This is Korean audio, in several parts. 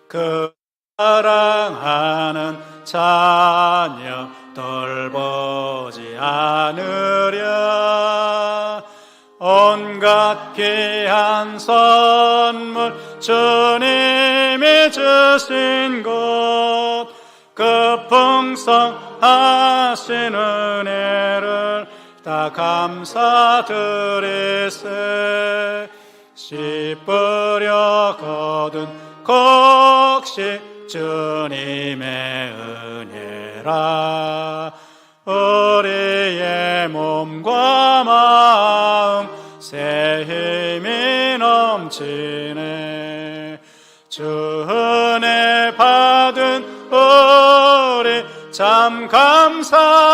그 사랑하는 자녀 돌보지 않으랴. 온갖 귀한 선물 주님이 주신 것, 그 풍성하신 은혜를 다 감사드리세. 씨 뿌려 거둔 곡식 주님의 은혜라. 우리의 몸과 마음 새 힘이 넘치네. 주 은혜 받은 우리 참 감사하면서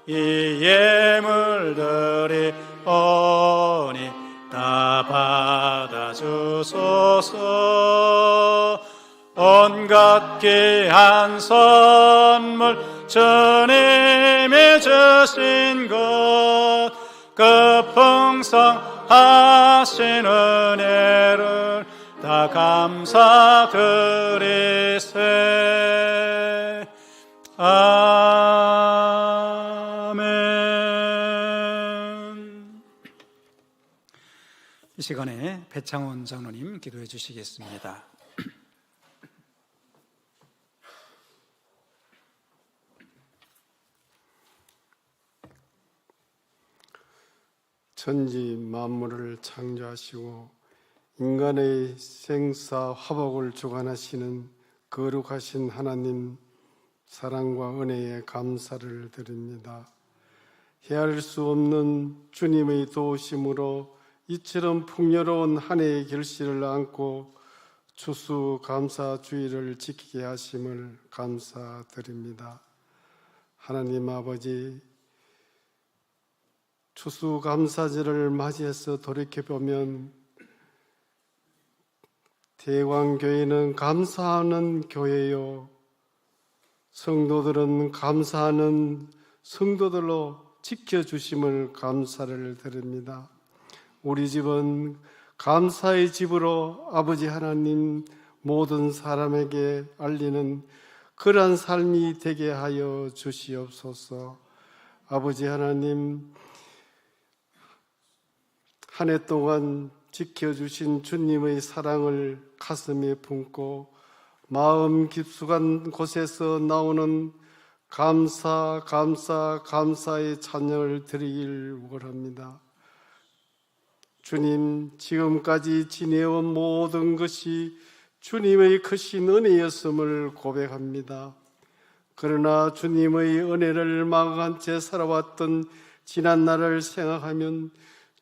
이 예물들이 오니 다 받아주소서. 온갖 귀한 선물 주님이 주신 것, 그 풍성하신 은혜를 다 감사드리세. 아멘. 이 시간에 배창원 장로님 기도해 주시겠습니다. 천지 만물을 창조하시고 인간의 생사 화복을 주관하시는 거룩하신 하나님, 사랑과 은혜에 감사를 드립니다. 헤아릴 수 없는 주님의 도우심으로 이처럼 풍요로운 한 해의 결실을 안고 추수감사주의를 지키게 하심을 감사드립니다. 하나님 아버지, 추수감사절을 맞이해서 돌이켜보면 대광교회는 감사하는 교회요, 성도들은 감사하는 성도들로 지켜주심을 감사를 드립니다. 우리 집은 감사의 집으로 아버지 하나님 모든 사람에게 알리는 그러한 삶이 되게 하여 주시옵소서. 아버지 하나님, 한 해 동안 지켜주신 주님의 사랑을 가슴에 품고 마음 깊숙한 곳에서 나오는 감사의 찬양을 드리길 원합니다. 주님, 지금까지 지내온 모든 것이 주님의 크신 은혜였음을 고백합니다. 그러나 주님의 은혜를 망각한 채 살아왔던 지난 날을 생각하면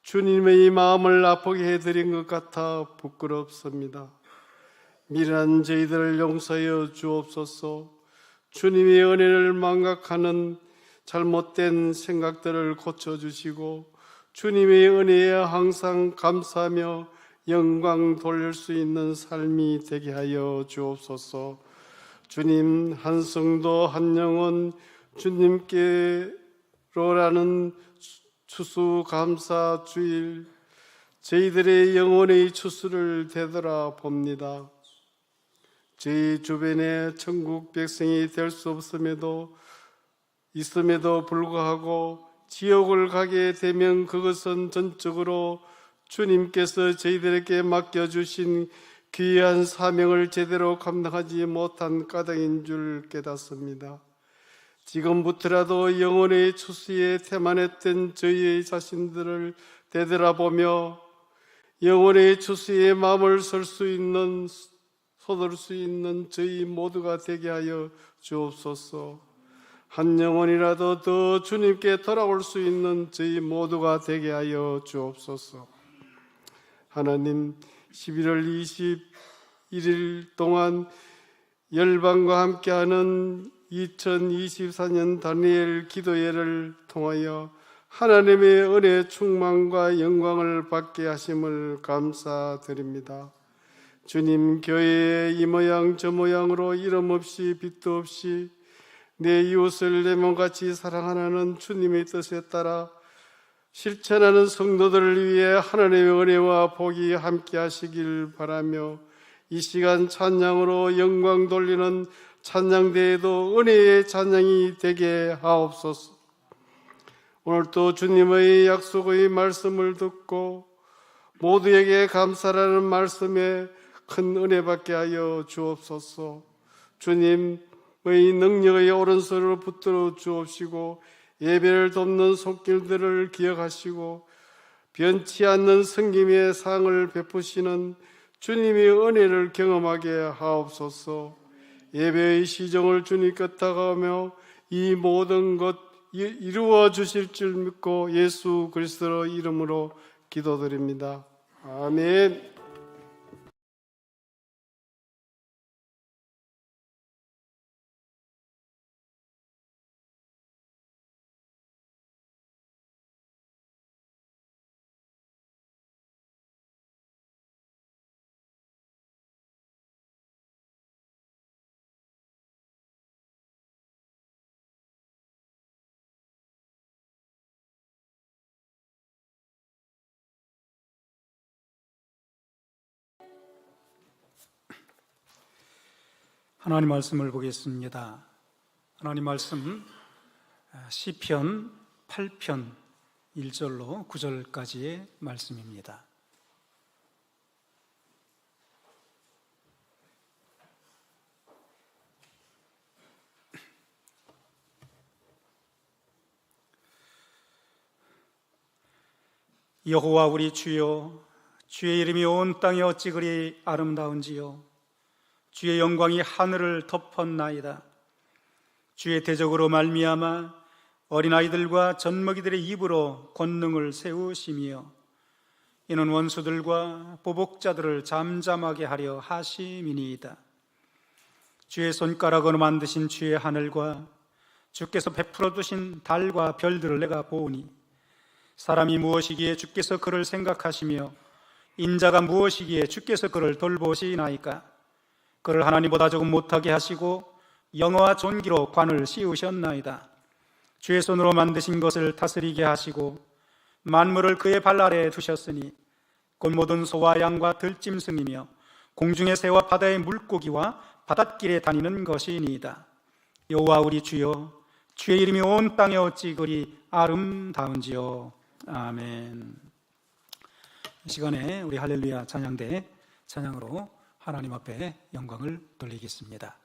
주님의 마음을 아프게 해드린 것 같아 부끄럽습니다. 미련한 저희들을 용서하여 주옵소서. 주님의 은혜를 망각하는 잘못된 생각들을 고쳐주시고 주님의 은혜에 항상 감사하며 영광 돌릴 수 있는 삶이 되게 하여 주옵소서. 주님, 한 성도 한 영혼 주님께로라는 추수감사 주일, 저희들의 영혼의 추수를 되돌아봅니다. 저희 주변에 천국 백성이 될 수 있음에도 불구하고 지옥을 가게 되면 그것은 전적으로 주님께서 저희들에게 맡겨주신 귀한 사명을 제대로 감당하지 못한 까닭인 줄 깨닫습니다. 지금부터라도 영혼의 추수에 태만했던 저희의 자신들을 되돌아보며 영혼의 추수에 마음을 설 수 있는, 쏟을 수 있는 저희 모두가 되게 하여 주옵소서. 한 영혼이라도 더 주님께 돌아올 수 있는 저희 모두가 되게 하여 주옵소서. 하나님, 11월 21일 동안 열방과 함께하는 2024년 다니엘 기도회를 통하여 하나님의 은혜 충만과 영광을 받게 하심을 감사드립니다. 주님, 교회에 이 모양 저 모양으로 이름 없이 빛도 없이 내 이웃을 내 몸같이 사랑하는 주님의 뜻에 따라 실천하는 성도들을 위해 하나님의 은혜와 복이 함께 하시길 바라며 이 시간 찬양으로 영광 돌리는 찬양대회도 은혜의 찬양이 되게 하옵소서. 오늘도 주님의 약속의 말씀을 듣고 모두에게 감사라는 말씀에 큰 은혜 받게 하여 주옵소서. 주님의 능력의 오른손으로 붙들어 주옵시고 예배를 돕는 손길들을 기억하시고 변치 않는 성김의 상을 베푸시는 주님의 은혜를 경험하게 하옵소서. 예배의 시정을 주님께 다가오며 이 모든 것 이루어 주실 줄 믿고 예수 그리스도의 이름으로 기도드립니다. 아멘. 하나님 말씀을 보겠습니다. 하나님 말씀 시편 8편 1절로 9절까지의 말씀입니다. 여호와 우리 주여, 주의 이름이 온 땅에 어찌 그리 아름다운지요. 주의 영광이 하늘을 덮었나이다. 주의 대적으로 말미암아 어린아이들과 젖먹이들의 입으로 권능을 세우시며 이는 원수들과 보복자들을 잠잠하게 하려 하심이니이다. 주의 손가락으로 만드신 주의 하늘과 주께서 베풀어 두신 달과 별들을 내가 보오니 사람이 무엇이기에 주께서 그를 생각하시며 인자가 무엇이기에 주께서 그를 돌보시나이까. 그를 하나님보다 조금 못하게 하시고 영어와 존귀로 관을 씌우셨나이다. 주의 손으로 만드신 것을 다스리게 하시고 만물을 그의 발 아래에 두셨으니 곧 모든 소와 양과 들짐승이며 공중의 새와 바다의 물고기와 바닷길에 다니는 것이니이다. 여호와 우리 주여, 주의 이름이 온 땅에 어찌 그리 아름다운지요. 아멘. 이 시간에 우리 할렐루야 찬양대 찬양으로 하나님 앞에 영광을 돌리겠습니다.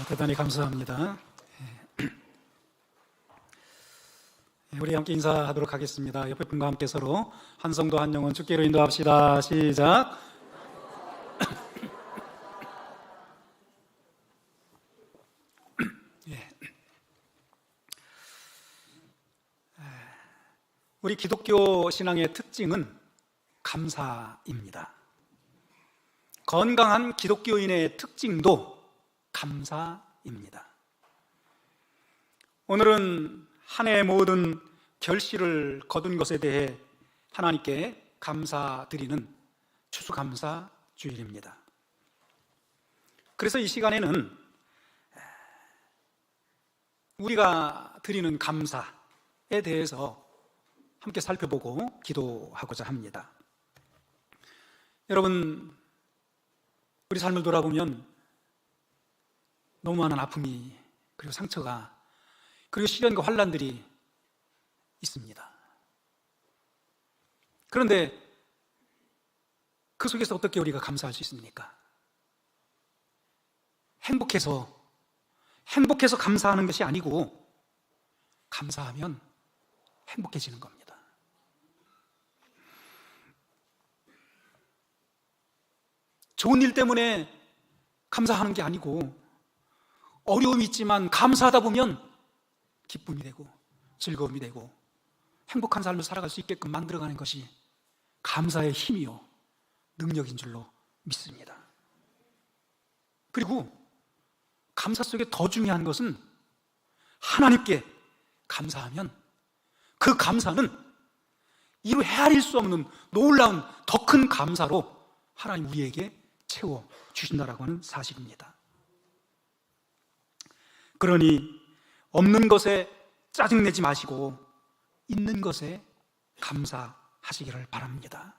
대단히 감사합니다. 우리 함께 인사하도록 하겠습니다. 옆에 분과 함께 서로 한 성도 한 영혼 주께로 인도합시다. 시작. 우리 기독교 신앙의 특징은 감사입니다. 건강한 기독교인의 특징도 감사입니다. 오늘은 한 해의 모든 결실을 거둔 것에 대해 하나님께 감사드리는 추수감사 주일입니다. 그래서 이 시간에는 우리가 드리는 감사에 대해서 함께 살펴보고 기도하고자 합니다. 여러분, 우리 삶을 돌아보면 너무 많은 아픔이, 그리고 상처가, 그리고 시련과 환난들이 있습니다. 그런데 그 속에서 어떻게 우리가 감사할 수 있습니까? 행복해서 감사하는 것이 아니고, 감사하면 행복해지는 겁니다. 좋은 일 때문에 감사하는 게 아니고, 어려움이 있지만 감사하다 보면 기쁨이 되고 즐거움이 되고 행복한 삶을 살아갈 수 있게끔 만들어가는 것이 감사의 힘이요 능력인 줄로 믿습니다. 그리고 감사 속에 더 중요한 것은 하나님께 감사하면 그 감사는 이루 헤아릴 수 없는 놀라운 더 큰 감사로 하나님 우리에게 채워주신다라고 하는 사실입니다. 그러니 없는 것에 짜증내지 마시고 있는 것에 감사하시기를 바랍니다.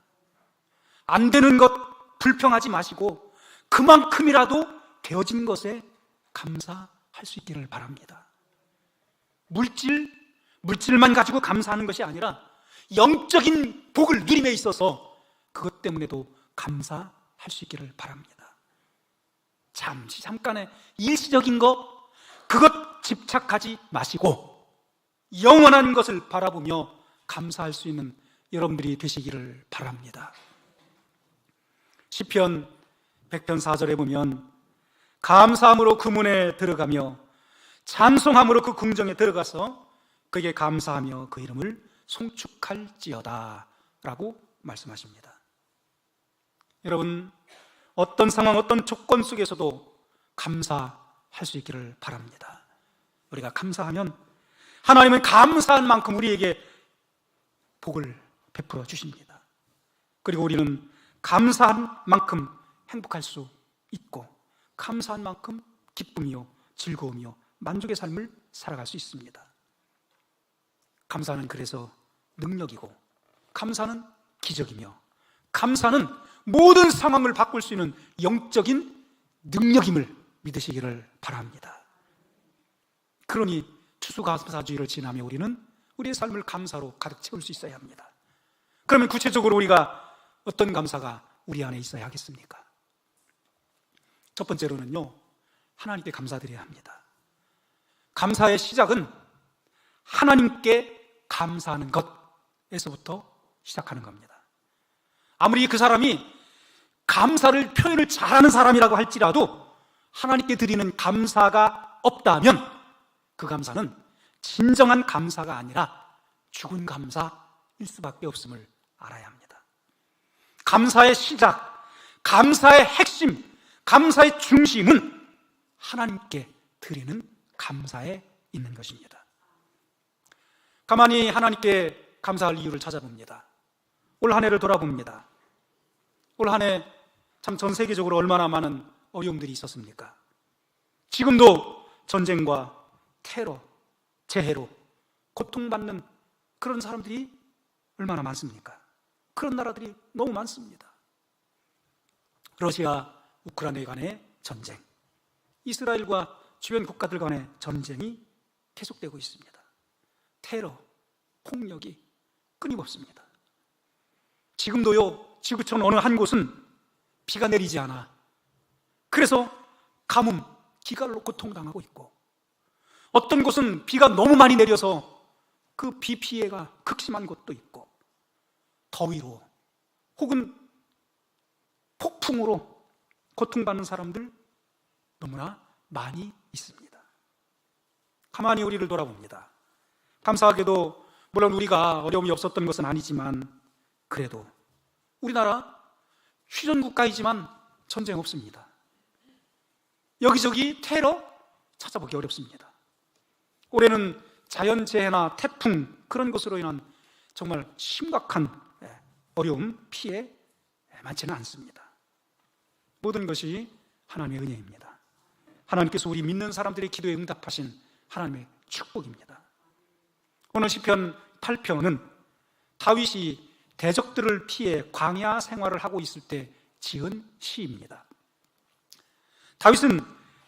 안 되는 것 불평하지 마시고 그만큼이라도 되어진 것에 감사할 수 있기를 바랍니다. 물질만 가지고 감사하는 것이 아니라 영적인 복을 누림에 있어서 그것 때문에도 감사할 수 있기를 바랍니다. 잠깐의 일시적인 것, 그것 집착하지 마시고 영원한 것을 바라보며 감사할 수 있는 여러분들이 되시기를 바랍니다. 시편 100편 4절에 보면 감사함으로 그 문에 들어가며 찬송함으로 그 궁정에 들어가서 그에게 감사하며 그 이름을 송축할지어다 라고 말씀하십니다. 여러분, 어떤 상황, 어떤 조건 속에서도 감사할 수 있기를 바랍니다. 우리가 감사하면 하나님은 감사한 만큼 우리에게 복을 베풀어 주십니다. 그리고 우리는 감사한 만큼 행복할 수 있고 감사한 만큼 기쁨이요 즐거움이요 만족의 삶을 살아갈 수 있습니다. 감사는 그래서 능력이고 감사는 기적이며 감사는 모든 상황을 바꿀 수 있는 영적인 능력임을 믿으시기를 바랍니다. 그러니 추수감사주의를 지나며 우리는 우리의 삶을 감사로 가득 채울 수 있어야 합니다. 그러면 구체적으로 우리가 어떤 감사가 우리 안에 있어야 하겠습니까? 첫 번째로는요, 하나님께 감사드려야 합니다. 감사의 시작은 하나님께 감사하는 것에서부터 시작하는 겁니다. 아무리 그 사람이 감사를 표현을 잘하는 사람이라고 할지라도 하나님께 드리는 감사가 없다면 그 감사는 진정한 감사가 아니라 죽은 감사일 수밖에 없음을 알아야 합니다. 감사의 시작, 감사의 핵심, 감사의 중심은 하나님께 드리는 감사에 있는 것입니다. 가만히 하나님께 감사할 이유를 찾아봅니다. 올 한 해를 돌아봅니다. 올 한 해 참 전 세계적으로 얼마나 많은 어려움들이 있었습니까? 지금도 전쟁과 테러, 재해로 고통받는 그런 사람들이 얼마나 많습니까? 그런 나라들이 너무 많습니다. 러시아, 우크라이나 간의 전쟁, 이스라엘과 주변 국가들 간의 전쟁이 계속되고 있습니다. 테러, 폭력이 끊임없습니다. 지금도요, 지구촌 어느 한 곳은 비가 내리지 않아. 그래서 가뭄, 기갈로 고통당하고 있고, 어떤 곳은 비가 너무 많이 내려서 그 비 피해가 극심한 곳도 있고, 더위로 혹은 폭풍으로 고통받는 사람들 너무나 많이 있습니다. 가만히 우리를 돌아봅니다. 감사하게도 물론 우리가 어려움이 없었던 것은 아니지만, 그래도 우리나라 휴전국가이지만 전쟁 없습니다. 여기저기 테러 찾아보기 어렵습니다. 올해는 자연재해나 태풍, 그런 것으로 인한 정말 심각한 어려움, 피해 많지는 않습니다. 모든 것이 하나님의 은혜입니다. 하나님께서 우리 믿는 사람들의 기도에 응답하신 하나님의 축복입니다. 오늘 시편 8편은 다윗이 대적들을 피해 광야 생활을 하고 있을 때 지은 시입니다. 다윗은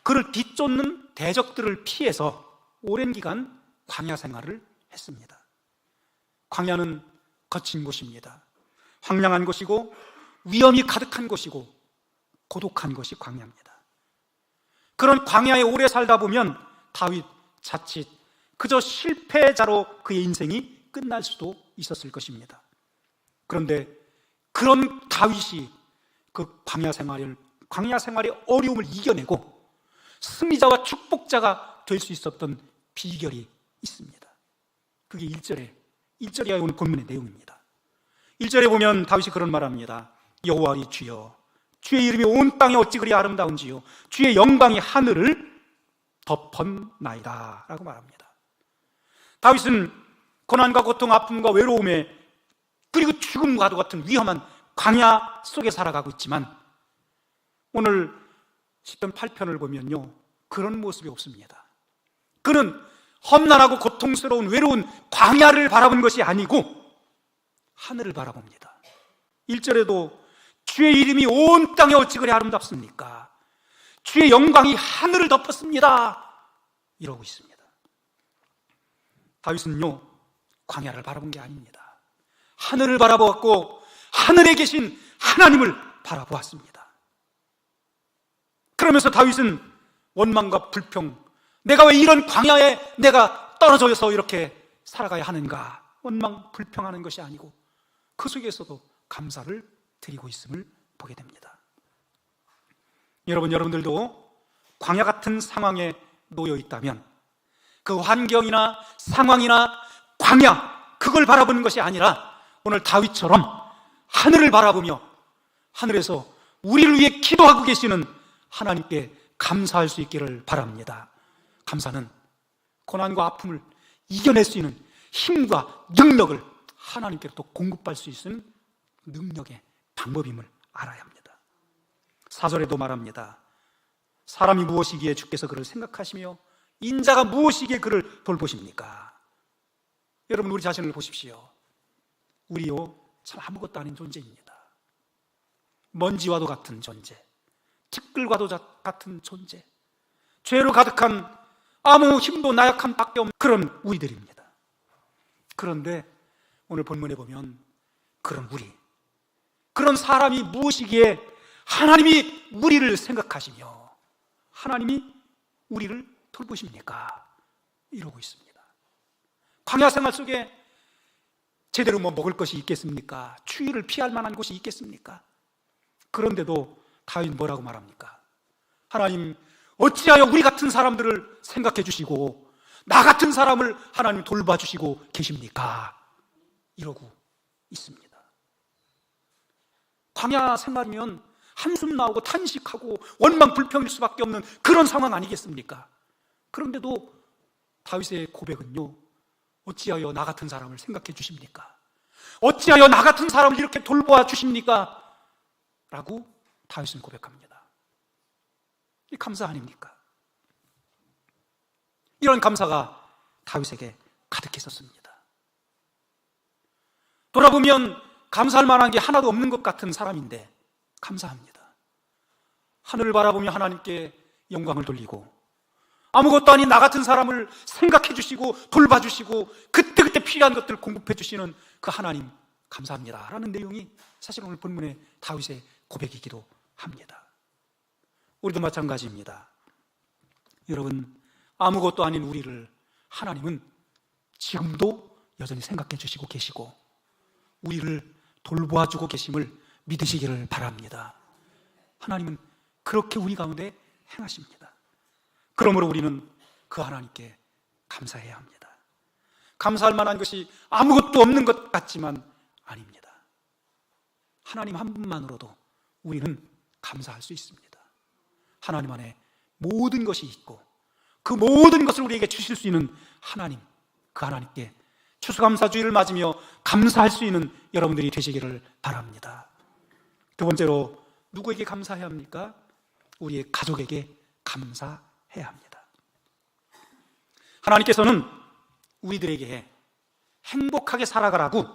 그를 뒤쫓는 대적들을 피해서 오랜 기간 광야 생활을 했습니다. 광야는 거친 곳입니다. 황량한 곳이고 위험이 가득한 곳이고 고독한 것이 광야입니다. 그런 광야에 오래 살다 보면 다윗 자칫 그저 실패자로 그의 인생이 끝날 수도 있었을 것입니다. 그런데 그런 다윗이 그 광야 생활의 어려움을 이겨내고 승리자와 축복자가 될 수 있었던 비결이 있습니다. 그게 1절이 오늘 본문의 내용입니다. 1절에 보면 다윗이 그런 말합니다. 여호와의 주여, 주의 이름이 온 땅에 어찌 그리 아름다운지요, 주의 영광이 하늘을 덮었나이다 라고 말합니다. 다윗은 고난과 고통, 아픔과 외로움에, 그리고 죽음과도 같은 위험한 광야 속에 살아가고 있지만, 오늘 시편 8편을 보면요, 그런 모습이 없습니다. 그는 험난하고 고통스러운 외로운 광야를 바라본 것이 아니고 하늘을 바라봅니다. 1절에도 주의 이름이 온 땅에 어찌 그리 아름답습니까? 주의 영광이 하늘을 덮었습니다 이러고 있습니다. 다윗은요, 광야를 바라본 게 아닙니다. 하늘을 바라보았고 하늘에 계신 하나님을 바라보았습니다. 그러면서 다윗은 원망과 불평, 내가 왜 이런 광야에 내가 떨어져서 이렇게 살아가야 하는가, 원망, 불평하는 것이 아니고 그 속에서도 감사를 드리고 있음을 보게 됩니다. 여러분들도 광야 같은 상황에 놓여 있다면 그 환경이나 상황이나 광야, 그걸 바라보는 것이 아니라 오늘 다윗처럼 하늘을 바라보며 하늘에서 우리를 위해 기도하고 계시는 하나님께 감사할 수 있기를 바랍니다. 감사는 고난과 아픔을 이겨낼 수 있는 힘과 능력을 하나님께로부터 공급할 수 있는 능력의 방법임을 알아야 합니다. 4절에도 말합니다. 사람이 무엇이기에 주께서 그를 생각하시며 인자가 무엇이기에 그를 돌보십니까? 여러분, 우리 자신을 보십시오. 우리요, 참 아무것도 아닌 존재입니다. 먼지와도 같은 존재, 티끌과도 같은 존재, 죄로 가득한 아무 힘도 나약함 밖에 없는 그런 우리들입니다. 그런데 오늘 본문에 보면 그런 우리, 그런 사람이 무엇이기에 하나님이 우리를 생각하시며 하나님이 우리를 돌보십니까? 이러고 있습니다. 광야 생활 속에 제대로 먹을 것이 있겠습니까? 추위를 피할 만한 곳이 있겠습니까? 그런데도 다윗 뭐라고 말합니까? 하나님, 어찌하여 우리 같은 사람들을 생각해 주시고 나 같은 사람을 하나님 돌봐주시고 계십니까? 이러고 있습니다. 광야 생활이면 한숨 나오고 탄식하고 원망 불평일 수밖에 없는 그런 상황 아니겠습니까? 그런데도 다윗의 고백은요, 어찌하여 나 같은 사람을 생각해 주십니까? 어찌하여 나 같은 사람을 이렇게 돌보아 주십니까? 라고 다윗은 고백합니다. 이 감사 아닙니까? 이런 감사가 다윗에게 가득했었습니다. 돌아보면 감사할 만한 게 하나도 없는 것 같은 사람인데 감사합니다. 하늘을 바라보며 하나님께 영광을 돌리고 아무것도 아닌 나 같은 사람을 생각해 주시고 돌봐주시고 그때그때 필요한 것들을 공급해 주시는 그 하나님 감사합니다 라는 내용이 사실 오늘 본문의 다윗의 고백이기도 합니다. 우리도 마찬가지입니다. 여러분, 아무것도 아닌 우리를 하나님은 지금도 여전히 생각해 주시고 계시고 우리를 돌보아주고 계심을 믿으시기를 바랍니다. 하나님은 그렇게 우리 가운데 행하십니다. 그러므로 우리는 그 하나님께 감사해야 합니다. 감사할 만한 것이 아무것도 없는 것 같지만 아닙니다. 하나님 한 분만으로도 우리는 감사할 수 있습니다. 하나님 안에 모든 것이 있고 그 모든 것을 우리에게 주실 수 있는 하나님, 그 하나님께 추수감사주의를 맞으며 감사할 수 있는 여러분들이 되시기를 바랍니다. 두 번째로 누구에게 감사해야 합니까? 우리의 가족에게 감사해야 합니다. 하나님께서는 우리들에게 행복하게 살아가라고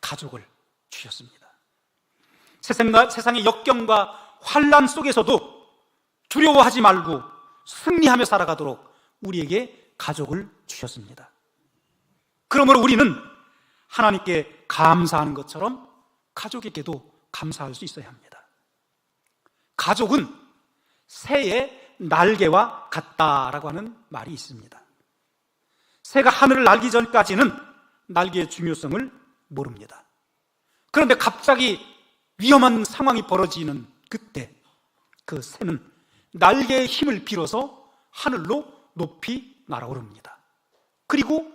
가족을 주셨습니다. 세상의 역경과 환난 속에서도 두려워하지 말고 승리하며 살아가도록 우리에게 가족을 주셨습니다. 그러므로 우리는 하나님께 감사하는 것처럼 가족에게도 감사할 수 있어야 합니다. 가족은 새의 날개와 같다라고 하는 말이 있습니다. 새가 하늘을 날기 전까지는 날개의 중요성을 모릅니다. 그런데 갑자기 위험한 상황이 벌어지는 그때 그 새는 날개의 힘을 빌어서 하늘로 높이 날아오릅니다. 그리고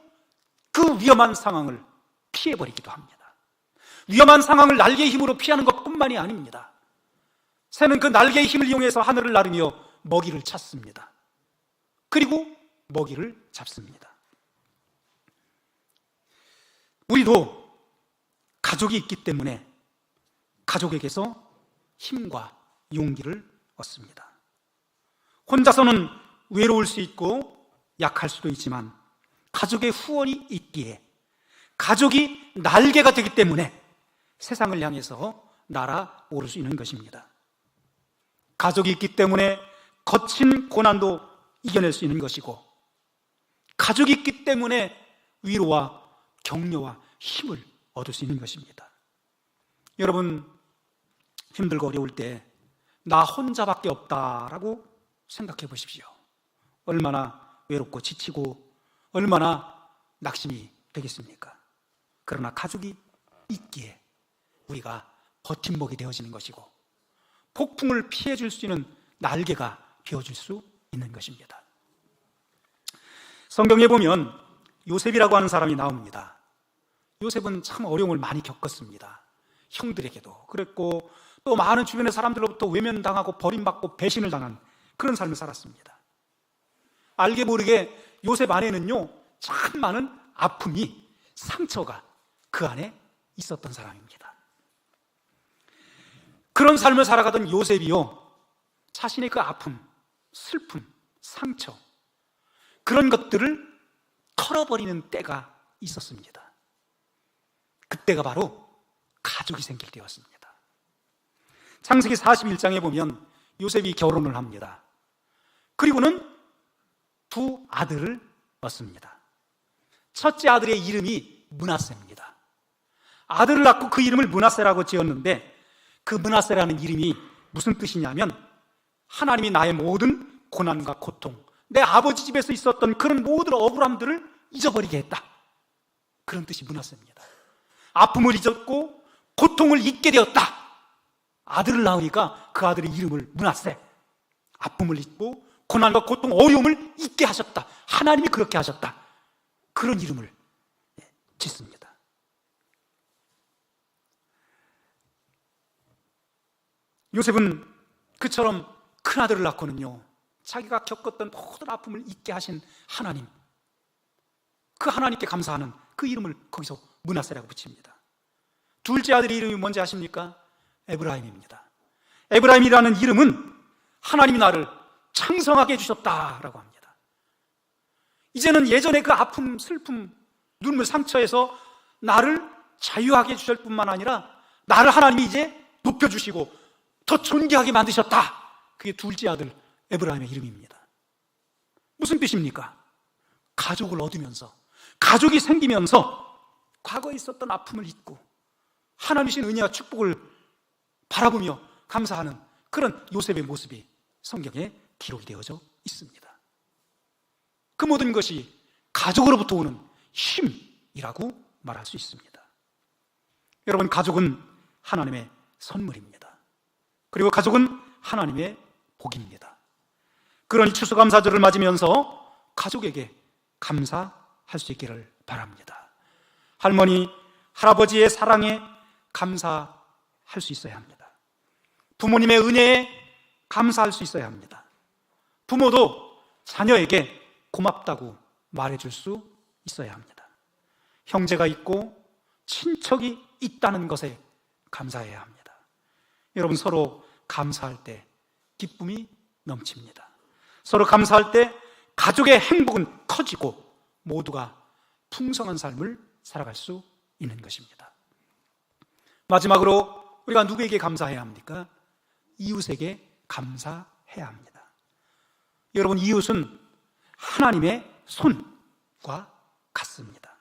그 위험한 상황을 피해버리기도 합니다. 위험한 상황을 날개의 힘으로 피하는 것뿐만이 아닙니다. 새는 그 날개의 힘을 이용해서 하늘을 나르며 먹이를 찾습니다. 그리고 먹이를 잡습니다. 우리도 가족이 있기 때문에 가족에게서 힘과 용기를 얻습니다. 혼자서는 외로울 수 있고 약할 수도 있지만 가족의 후원이 있기에 가족이 날개가 되기 때문에 세상을 향해서 날아오를 수 있는 것입니다. 가족이 있기 때문에 거친 고난도 이겨낼 수 있는 것이고 가족이 있기 때문에 위로와 격려와 힘을 얻을 수 있는 것입니다. 여러분, 힘들고 어려울 때 나 혼자밖에 없다라고 생각해 보십시오. 얼마나 외롭고 지치고 얼마나 낙심이 되겠습니까? 그러나 가족이 있기에 우리가 버팀목이 되어지는 것이고 폭풍을 피해줄 수 있는 날개가 되어줄 수 있는 것입니다. 성경에 보면 요셉이라고 하는 사람이 나옵니다. 요셉은 참 어려움을 많이 겪었습니다. 형들에게도 그랬고 또 많은 주변의 사람들로부터 외면당하고 버림받고 배신을 당한 그런 삶을 살았습니다. 알게 모르게 요셉 안에는요 참 많은 아픔이, 상처가 그 안에 있었던 사람입니다. 그런 삶을 살아가던 요셉이요 자신의 그 아픔, 슬픔, 상처 그런 것들을 털어버리는 때가 있었습니다. 그때가 바로 가족이 생길 때였습니다. 창세기 41장에 보면 요셉이 결혼을 합니다. 그리고는 두 아들을 얻습니다. 첫째 아들의 이름이 므낫세입니다. 아들을 낳고 그 이름을 므낫세라고 지었는데 그 므낫세라는 이름이 무슨 뜻이냐면 하나님이 나의 모든 고난과 고통, 내 아버지 집에서 있었던 그런 모든 억울함들을 잊어버리게 했다, 그런 뜻이 므낫세입니다. 아픔을 잊었고 고통을 잊게 되었다. 아들을 낳으니까 그 아들의 이름을 므낫세, 아픔을 잊고 고난과 고통, 어려움을 잊게 하셨다, 하나님이 그렇게 하셨다, 그런 이름을 짓습니다. 요셉은 그처럼 큰 아들을 낳고는요 자기가 겪었던 모든 아픔을 잊게 하신 하나님, 그 하나님께 감사하는 그 이름을 거기서 므낫세라고 붙입니다. 둘째 아들의 이름이 뭔지 아십니까? 에브라임입니다. 에브라임이라는 이름은 하나님이 나를 창성하게 해주셨다라고 합니다. 이제는 예전에 그 아픔, 슬픔, 눈물, 상처에서 나를 자유하게 해주실 뿐만 아니라 나를 하나님이 이제 높여주시고 더 존귀하게 만드셨다. 그게 둘째 아들 에브라임의 이름입니다. 무슨 뜻입니까? 가족을 얻으면서, 가족이 생기면서 과거에 있었던 아픔을 잊고 하나님이신 은혜와 축복을 바라보며 감사하는 그런 요셉의 모습이 성경에 기록이 되어져 있습니다. 그 모든 것이 가족으로부터 오는 힘이라고 말할 수 있습니다. 여러분, 가족은 하나님의 선물입니다. 그리고 가족은 하나님의 복입니다. 그러니 추수감사절을 맞으면서 가족에게 감사할 수 있기를 바랍니다. 할머니, 할아버지의 사랑에 감사할 수 있어야 합니다. 부모님의 은혜에 감사할 수 있어야 합니다. 부모도 자녀에게 고맙다고 말해줄 수 있어야 합니다. 형제가 있고 친척이 있다는 것에 감사해야 합니다. 여러분, 서로 감사할 때 기쁨이 넘칩니다. 서로 감사할 때 가족의 행복은 커지고 모두가 풍성한 삶을 살아갈 수 있는 것입니다. 마지막으로 우리가 누구에게 감사해야 합니까? 이웃에게 감사해야 합니다. 여러분, 이웃은 하나님의 손과 같습니다.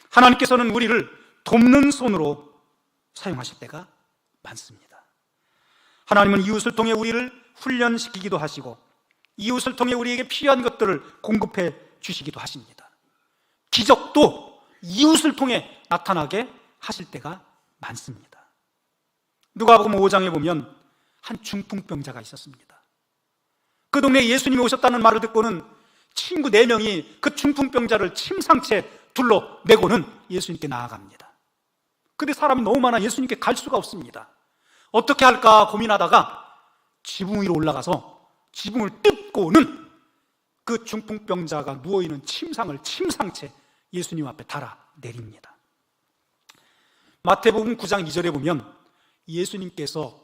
하나님께서는 우리를 돕는 손으로 사용하실 때가 많습니다. 하나님은 이웃을 통해 우리를 훈련시키기도 하시고 이웃을 통해 우리에게 필요한 것들을 공급해 주시기도 하십니다. 기적도 이웃을 통해 나타나게 하실 때가 많습니다. 누가복음 5장에 보면 한 중풍병자가 있었습니다. 그 동네에 예수님이 오셨다는 말을 듣고는 친구 4명이 그 중풍병자를 침상채 둘러매고는 예수님께 나아갑니다. 근데 사람이 너무 많아 예수님께 갈 수가 없습니다. 어떻게 할까 고민하다가 지붕 위로 올라가서 지붕을 뜯고는 그 중풍병자가 누워있는 침상을 침상채 예수님 앞에 달아 내립니다. 마태복음 9장 2절에 보면 예수님께서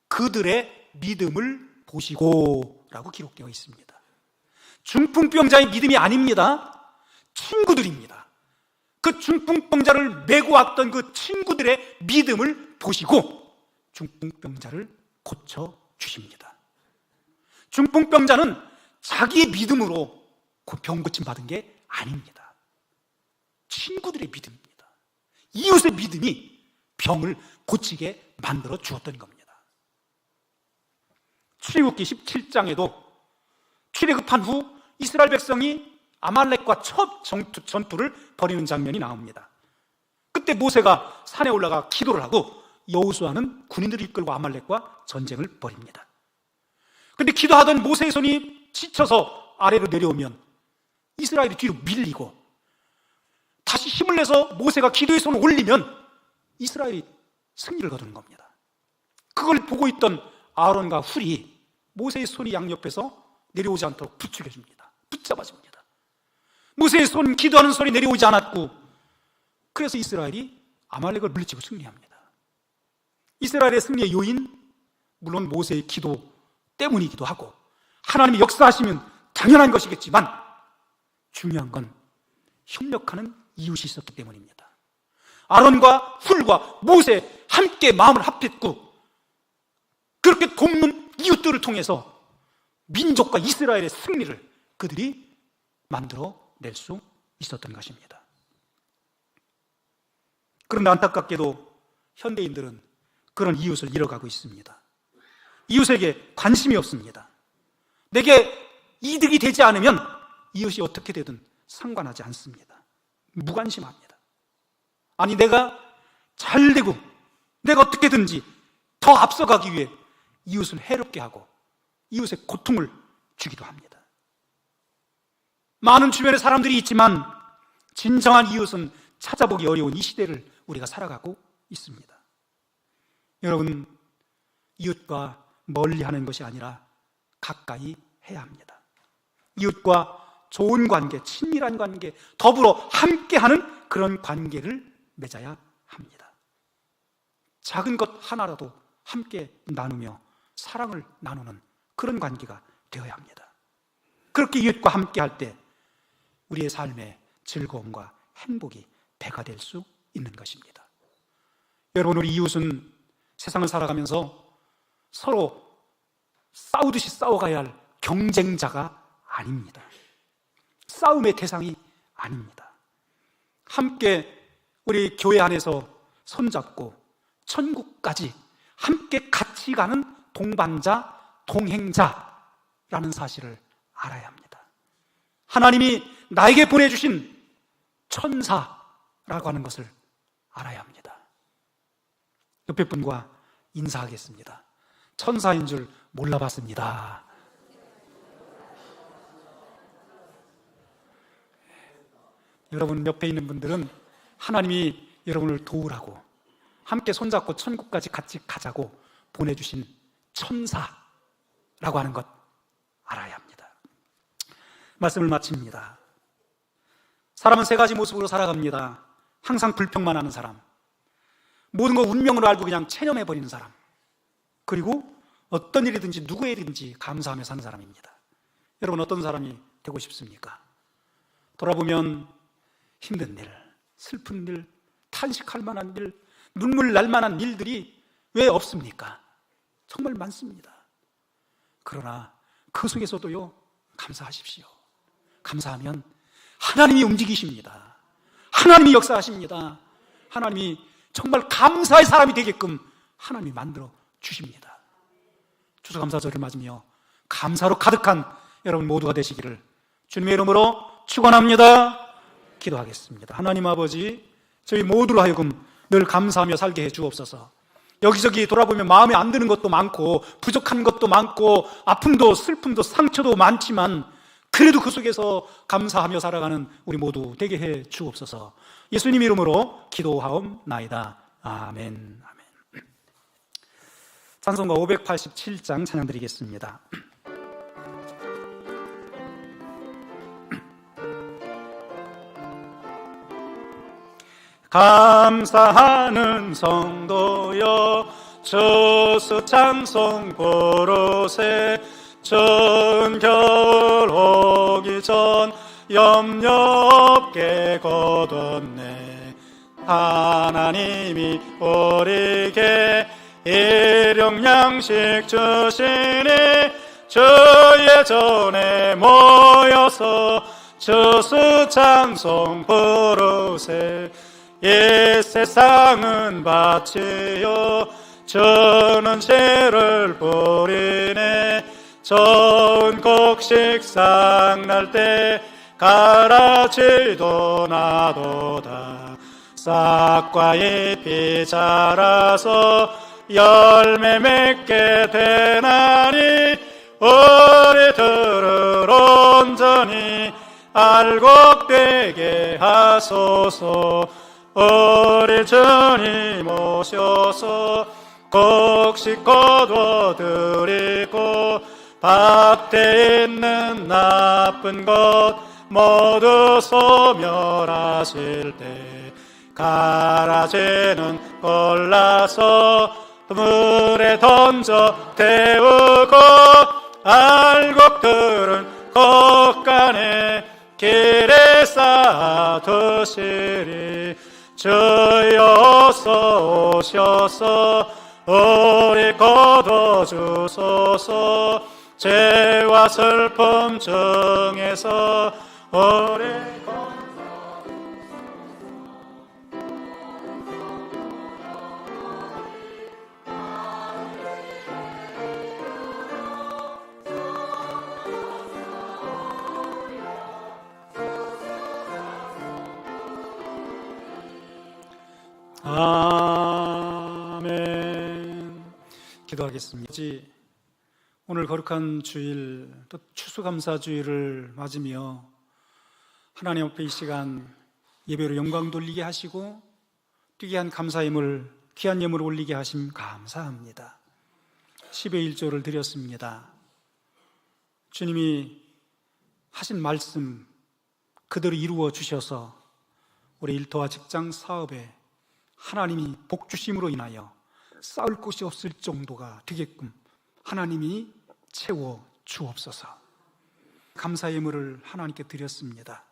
그들의 믿음을 보시고 라고 기록되어 있습니다. 중풍병자의 믿음이 아닙니다. 친구들입니다. 그 중풍병자를 메고 왔던 그 친구들의 믿음을 보시고 중풍병자를 고쳐주십니다. 중풍병자는 자기의 믿음으로 병 고침 받은 게 아닙니다. 친구들의 믿음입니다. 이웃의 믿음이 병을 고치게 만들어 주었던 겁니다. 출애굽기 17장에도 출애굽한 후 이스라엘 백성이 아말렉과 첫 전투를 벌이는 장면이 나옵니다. 그때 모세가 산에 올라가 기도를 하고 여호수아는 군인들을 이끌고 아말렉과 전쟁을 벌입니다. 그런데 기도하던 모세의 손이 지쳐서 아래로 내려오면 이스라엘이 뒤로 밀리고 다시 힘을 내서 모세가 기도의 손을 올리면 이스라엘이 승리를 거두는 겁니다. 그걸 보고 있던 아론과 훌이 모세의 손이 양옆에서 내려오지 않도록 부축해줍니다. 붙잡아줍니다. 모세의 손, 기도하는 손이 내려오지 않았고 그래서 이스라엘이 아말렉을 물리치고 승리합니다. 이스라엘의 승리의 요인, 물론 모세의 기도 때문이기도 하고 하나님이 역사하시면 당연한 것이겠지만 중요한 건 협력하는 이웃이 있었기 때문입니다. 아론과 훌과 모세 함께 마음을 합했고 그렇게 돕는 이웃들을 통해서 민족과 이스라엘의 승리를 그들이 만들어낼 수 있었던 것입니다. 그런데 안타깝게도 현대인들은 그런 이웃을 잃어가고 있습니다. 이웃에게 관심이 없습니다. 내게 이득이 되지 않으면 이웃이 어떻게 되든 상관하지 않습니다. 무관심합니다. 아니, 내가 잘 되고 내가 어떻게든지 더 앞서가기 위해 이웃을 해롭게 하고 이웃의 고통을 주기도 합니다. 많은 주변에 사람들이 있지만 진정한 이웃은 찾아보기 어려운 이 시대를 우리가 살아가고 있습니다. 여러분, 이웃과 멀리하는 것이 아니라 가까이 해야 합니다. 이웃과 좋은 관계, 친밀한 관계, 더불어 함께하는 그런 관계를 맺어야 합니다. 작은 것 하나라도 함께 나누며 사랑을 나누는 그런 관계가 되어야 합니다. 그렇게 이웃과 함께할 때 우리의 삶의 즐거움과 행복이 배가 될 수 있는 것입니다. 여러분, 우리 이웃은 세상을 살아가면서 서로 싸우듯이 싸워가야 할 경쟁자가 아닙니다. 싸움의 대상이 아닙니다. 함께 우리 교회 안에서 손잡고 천국까지 함께 같이 가는 동반자, 동행자라는 사실을 알아야 합니다. 하나님이 나에게 보내주신 천사라고 하는 것을 알아야 합니다. 옆에 분과 인사하겠습니다. 천사인 줄 몰라봤습니다. 여러분 옆에 있는 분들은 하나님이 여러분을 도우라고, 함께 손잡고 천국까지 같이 가자고 보내주신 천사라고 하는 것 알아야 합니다. 말씀을 마칩니다. 사람은 세 가지 모습으로 살아갑니다. 항상 불평만 하는 사람, 모든 걸 운명으로 알고 그냥 체념해버리는 사람, 그리고 어떤 일이든지 누구에든지 감사하며 사는 사람입니다. 여러분 어떤 사람이 되고 싶습니까? 돌아보면 힘든 일, 슬픈 일, 탄식할 만한 일, 눈물 날 만한 일들이 왜 없습니까? 정말 많습니다. 그러나 그 속에서도요, 감사하십시오. 감사하면 하나님이 움직이십니다. 하나님이 역사하십니다. 하나님이 정말 감사의 사람이 되게끔 하나님이 만들어 주십니다. 추수감사절을 맞으며 감사로 가득한 여러분 모두가 되시기를 주님의 이름으로 축원합니다. 기도하겠습니다. 하나님 아버지, 저희 모두로 하여금 늘 감사하며 살게 해 주옵소서. 여기저기 돌아보면 마음에 안 드는 것도 많고 부족한 것도 많고 아픔도 슬픔도 상처도 많지만 그래도 그 속에서 감사하며 살아가는 우리 모두 되게 해 주옵소서. 예수님 이름으로 기도하옵나이다. 아멘. 아멘. 찬송가 587장 찬양 드리겠습니다. 감사하는 성도여 추수 찬송 보로세, 추운 겨울 오기 전 염려 없게 거뒀네. 하나님이 우리에게 일용 양식 주시니 주의 전에 모여서 추수 찬송 부르세. 이 세상은 밭이요 주는 씨를 뿌리네. 좋은 곡식 싹날 때 가라지도 나도다. 싹과 잎이 자라서 열매 맺게 되나니 우리들을 온전히 알곡 되게 하소서. 우리 주님 오셔서 곡식 거둬드리고 밭에 있는 나쁜 것 모두 소멸하실 때 가라지는 골라서 물에 던져 태우고 알곡들은 곳간에 길에 쌓아두시리. 주여 어서 오셔서 우리 거둬주소서. 죄와 슬픔 중에서 우리 아멘. 기도하겠습니다. 오늘 거룩한 주일, 또 추수감사주일을 맞으며 하나님 앞에 이 시간 예배로 영광 돌리게 하시고 귀한 감사임을, 귀한 예물을 올리게 하심 감사합니다. 10의 1조를 드렸습니다. 주님이 하신 말씀 그대로 이루어 주셔서 우리 일터와 직장 사업에 하나님이 복 주심으로 인하여 쌓을 곳이 없을 정도가 되게끔 하나님이 채워 주옵소서. 감사 예물을 하나님께 드렸습니다.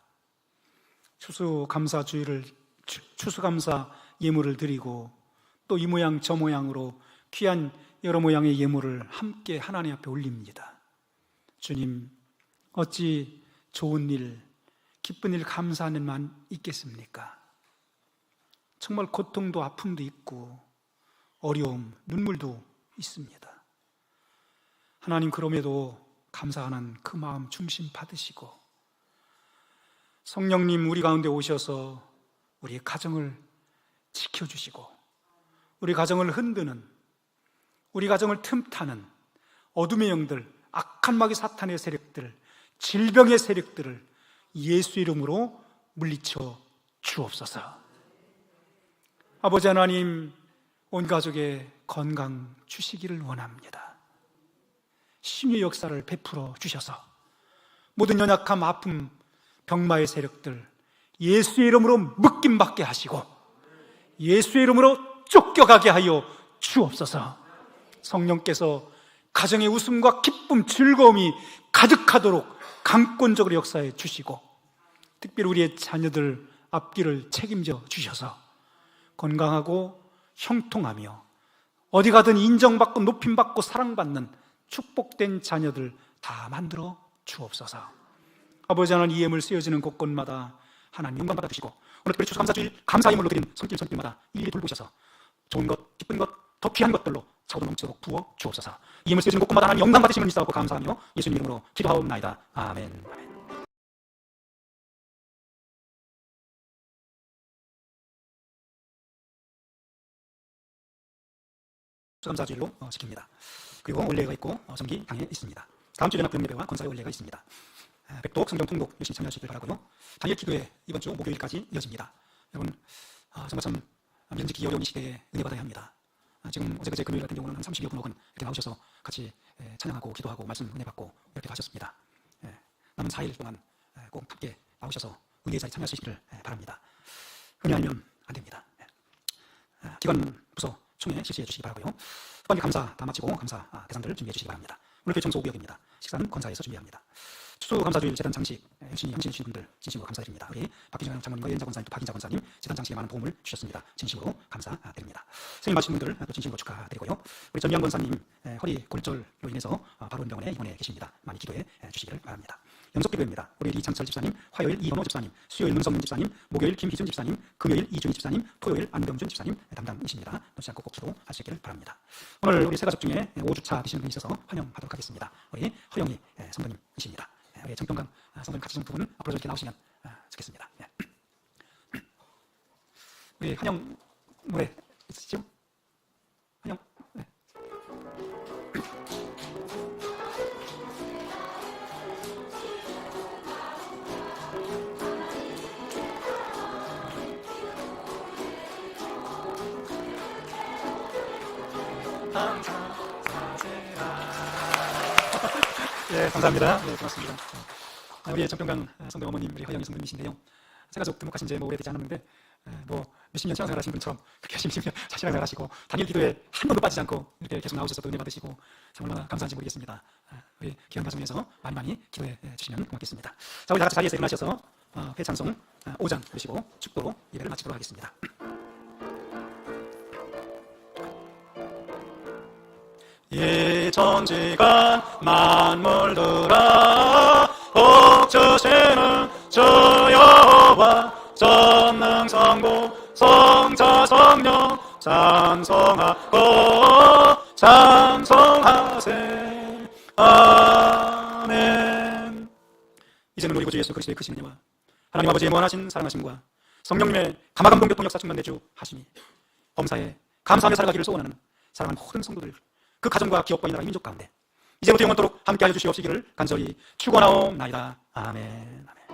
추수감사 예물을 드리고 또 이 모양 저 모양으로 귀한 여러 모양의 예물을 함께 하나님 앞에 올립니다. 주님, 어찌 좋은 일, 기쁜 일, 감사한 일만 있겠습니까? 정말 고통도 아픔도 있고 어려움, 눈물도 있습니다. 하나님, 그럼에도 감사하는 그 마음 중심 받으시고 성령님 우리 가운데 오셔서 우리의 가정을 지켜주시고 우리 가정을 흔드는, 우리 가정을 틈타는 어둠의 영들, 악한 마귀 사탄의 세력들, 질병의 세력들을 예수 이름으로 물리쳐 주옵소서. 아버지 하나님, 온 가족의 건강 주시기를 원합니다. 신의 역사를 베풀어 주셔서 모든 연약함, 아픔, 병마의 세력들 예수의 이름으로 묶임받게 하시고 예수의 이름으로 쫓겨가게 하여 주옵소서. 성령께서 가정의 웃음과 기쁨, 즐거움이 가득하도록 강권적으로 역사해 주시고 특별히 우리의 자녀들 앞길을 책임져 주셔서 건강하고 형통하며 어디 가든 인정받고 높임받고 사랑받는 축복된 자녀들 다 만들어 주옵소서. 아버지 하나님, 이 예물 쓰여지는 곳곳마다 하나님 영광 받아 주시고 오늘 특별히 추수감사주일 감사예물로 드린 손길마다 일일이 돌보셔서 좋은 것, 기쁜 것, 더 귀한 것들로 차고도 넘치도록 부어 주옵소서. 이 예물 쓰여지는 곳곳마다 하나님 영광 받으심을 믿사옵고 감사하며 예수님 이름으로 기도하옵나이다. 아멘. 추수감사주일로 지킵니다. 그리고 원례가 있고 정기당에 있습니다. 다음 주 연합 예배와 권사의 원례가 있습니다. 백독, 성경 통독 열심히 참여하시길 바라고요. 단일 기도회 이번 주 목요일까지 이어집니다. 여러분 정말 참 믿음지키기 어려운 이 시대에 은혜 받아야 합니다. 지금 어제 그제 금요일 같은 경우는 한 30여 분 혹은 이렇게 나오셔서 같이 찬양하고 기도하고 말씀 은혜 받고 이렇게 하셨습니다. 남은 4일 동안 꼭 함께 나오셔서 은혜의 자리에 참여하시기를 바랍니다. 은혜 아니면 안 됩니다. 기관 부서 총회 실시해 주시기 바라고요. 후반기 감사 다 마치고 감사 대상들을 준비해 주시기 바랍니다. 오늘 교회 청소 5역입니다. 식사는 권사에서 준비합니다. 추수감사주일 재단 장식 열심히 헌신해 주신 분들 진심으로 감사드립니다. 우리 박기정 장로님과 여인자 권사님, 또 박인자 권사님 재단 장식에 많은 도움을 주셨습니다. 진심으로 감사드립니다. 생일 마신 분들 또 진심으로 축하드리고요. 우리 전미양 권사님 허리 골절로 인해서 바로원병원에 입원해 계십니다. 많이 기도해 주시기를 바랍니다. 연속기도입니다. 월요일 이창철 집사님, 화요일 이현호 집사님, 수요일 문성민 집사님, 목요일 김희준 집사님, 금요일 이준희 집사님, 토요일 안병준 집사님 담당이십니다. 놓치지 않고 꼭 기도하시기를 바랍니다. 오늘 우리 세 가족 중에 5주차 되시는 분이 있어서 환영하도록 하겠습니다. 우리 허영희 성도님이십니다. 우리 정평강 성도님 같이 좀 두 분은 앞으로 이렇게 나오시면 좋겠습니다. 우리 환영 노래 있으시죠? 환영. 네. 네, 감사합니다. 네, 고맙습니다. 우리 정평강 성도 어머님, 우리 허영희 성도님이신데요. 새가족 등록하신 지 오래되지 않았는데 몇십 년 신앙생활 하신 분처럼 그렇게 열심히 신앙생활 하시고 단일 기도에 한 번도 빠지지 않고 이렇게 계속 나오셔서 또 은혜 받으시고 참 얼마나 감사한지 모르겠습니다. 우리 귀한 가정 위해서 많이 기도해 주시면 고맙겠습니다. 자, 우리 다 같이 자리에서 일어나셔서 회찬송 5장 부르시고 축도로 예배를 마치도록 하겠습니다. 이천지간 만물들아 복주시는 주 여호와 전능성부 성자 성령 찬송하고 찬송하세. 아멘. 이제는 우리 구주 예수 그리스도의 크신 은혜와 하나님 아버지의 무한하신 사랑하심과 성령님의 감화감동 교통 역사 충만 내주 하심이 범사에 감사하며 살아가기를 소원하는 사랑하는 모든 성도들 그 가정과 기업과 이 나라 민족 가운데 이제부터 영원토록 함께하여 주시옵시기를 간절히 축원하옵나이다. 아멘. 아멘.